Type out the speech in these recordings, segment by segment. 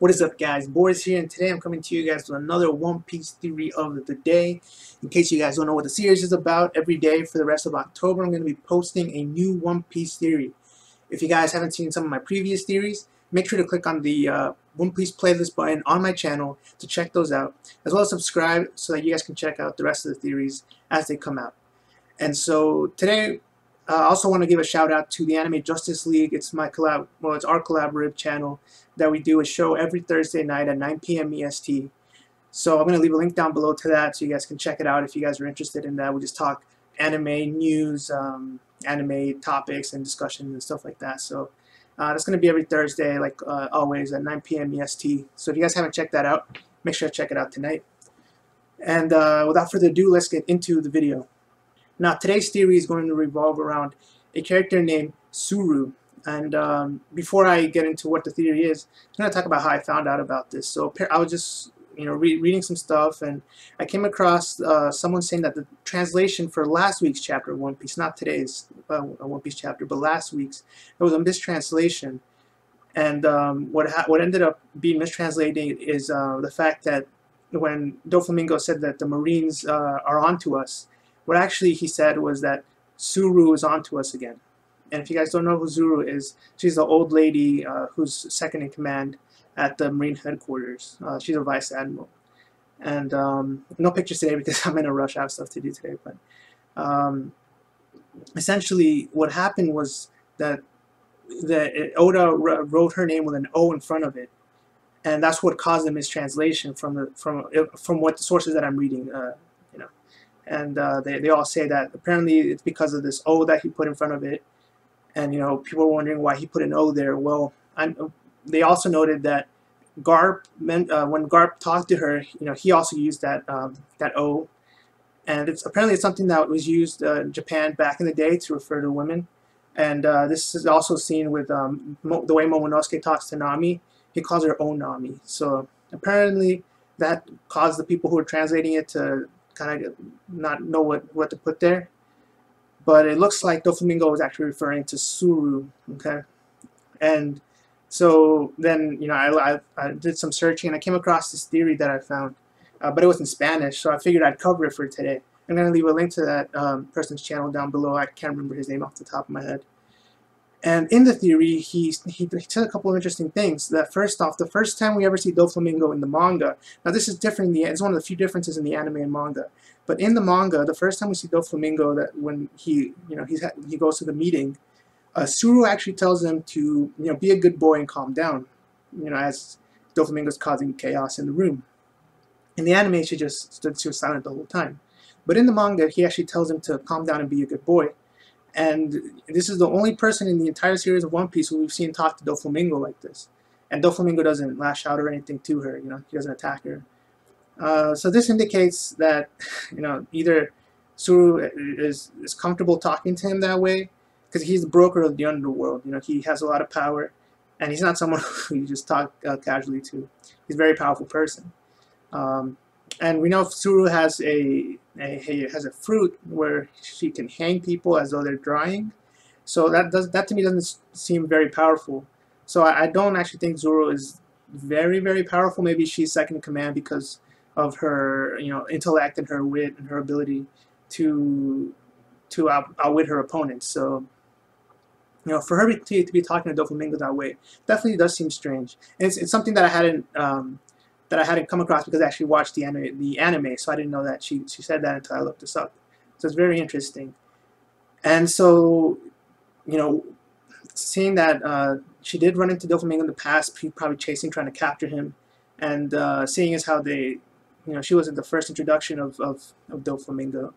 What is up, guys? Boris here, and today I'm coming to you guys with another One Piece theory of the day. In case you guys don't know what the series is about, every day for the rest of October I'm going to be posting a new One Piece theory. If you guys haven't seen some of my previous theories, make sure to click on the One Piece playlist button on my channel to check those out, as well as subscribe so that you guys can check out the rest of the theories as they come out. And so today, I also want to give a shout out to the Anime Justice League. It's my it's our collaborative channel that we do a show every Thursday night at 9 p.m. EST. So I'm going to leave a link down below to that so you guys can check it out if you guys are interested in that. We just talk anime news, anime topics and discussions and stuff like that. So that's going to be every Thursday, like always, at 9 p.m. EST. So if you guys haven't checked that out, make sure to check it out tonight. And without further ado, let's get into the video. Now, today's theory is going to revolve around a character named Tsuru. And before I get into what the theory is, I'm going to talk about how I found out about this. So I was just, reading some stuff, and I came across someone saying that the translation for last week's chapter of One Piece, not today's One Piece chapter, but last week's, there was a mistranslation. And what ended up being mistranslated is the fact that when Doflamingo said that the Marines are onto us, what actually he said was that Tsuru is onto us again. And if you guys don't know who Tsuru is, she's the old lady who's second in command at the Marine headquarters. She's a vice admiral. And no pictures today because I'm in a rush. I have stuff to do today. But essentially, what happened was that Oda wrote her name with an O in front of it, and that's what caused the mistranslation from what the sources that I'm reading. And they all say that apparently it's because of this O that he put in front of it, and people were wondering why he put an O there. Well, they also noted that Garp, when Garp talked to her, he also used that O, and apparently it's something that was used in Japan back in the day to refer to women. And this is also seen with the way Momonosuke talks to Nami. He calls her O-Nami. So apparently that caused the people who were translating it to kind of not know what to put there, but it looks like Doflamingo was actually referring to Tsuru. Okay, and so then I did some searching and I came across this theory that I found, but it was in Spanish, so I figured I'd cover it for today. I'm going to leave a link to that person's channel down below. I can't remember his name off the top of my head. And in the theory, he said a couple of interesting things. That first off, the first time we ever see Doflamingo in the manga, now this is different. It's one of the few differences in the anime and manga. But in the manga, the first time we see Doflamingo, that when he goes to the meeting, Tsuru actually tells him to be a good boy and calm down, as Doflamingo's causing chaos in the room. In the anime, she was silent the whole time. But in the manga, he actually tells him to calm down and be a good boy. And this is the only person in the entire series of One Piece who we've seen talk to Doflamingo like this. And Doflamingo doesn't lash out or anything to her, he doesn't attack her. So this indicates that, either Tsuru is comfortable talking to him that way, because he's the broker of the underworld. He has a lot of power, and he's not someone who you just talk casually to. He's a very powerful person. And we know Tsuru has a fruit where she can hang people as though they're drying. So that to me doesn't seem very powerful. So I don't actually think Tsuru is very, very powerful. Maybe she's second in command because of her intellect and her wit and her ability to outwit her opponents. So for her to be talking to Doflamingo that way definitely does seem strange. And it's something that I hadn't come across because I actually watched the anime, so I didn't know that she said that until I looked this up. So it's very interesting. And so, seeing that she did run into Doflamingo in the past, probably chasing, trying to capture him, and seeing as how she wasn't the first introduction of Doflamingo,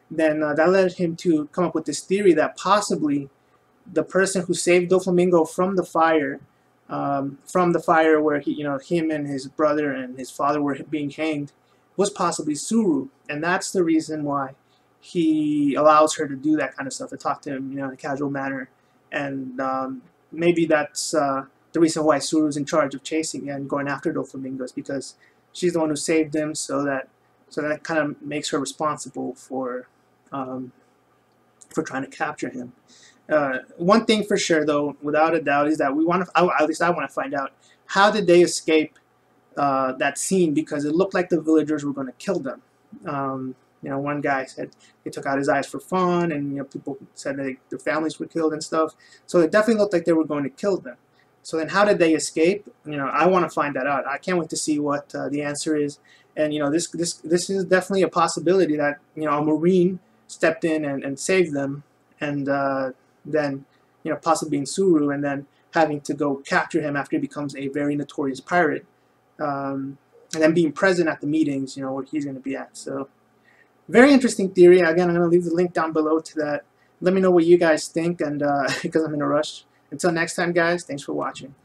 then that led him to come up with this theory that possibly the person who saved Doflamingo from the fire where him and his brother and his father were being hanged, was possibly Tsuru, and that's the reason why he allows her to do that kind of stuff, to talk to him, in a casual manner, and maybe that's the reason why Tsuru's in charge of chasing and going after Doflamingo, is because she's the one who saved him, so that kind of makes her responsible for trying to capture him. One thing for sure, though, without a doubt, is that at least I want to find out how did they escape that scene, because it looked like the villagers were going to kill them. You know, one guy said he took out his eyes for fun, and you know, people said that their families were killed and stuff. So it definitely looked like they were going to kill them. So then, how did they escape? You know, I want to find that out. I can't wait to see what the answer is. And you know, this is definitely a possibility that, you know, a Marine stepped in and saved them, and then, you know, possibly being Tsuru, and then having to go capture him after he becomes a very notorious pirate, and then being present at the meetings, you know, where he's going to be at. So very interesting theory. Again, I'm going to leave the link down below to that. Let me know what you guys think, and because I'm in a rush. Until next time, guys, thanks for watching.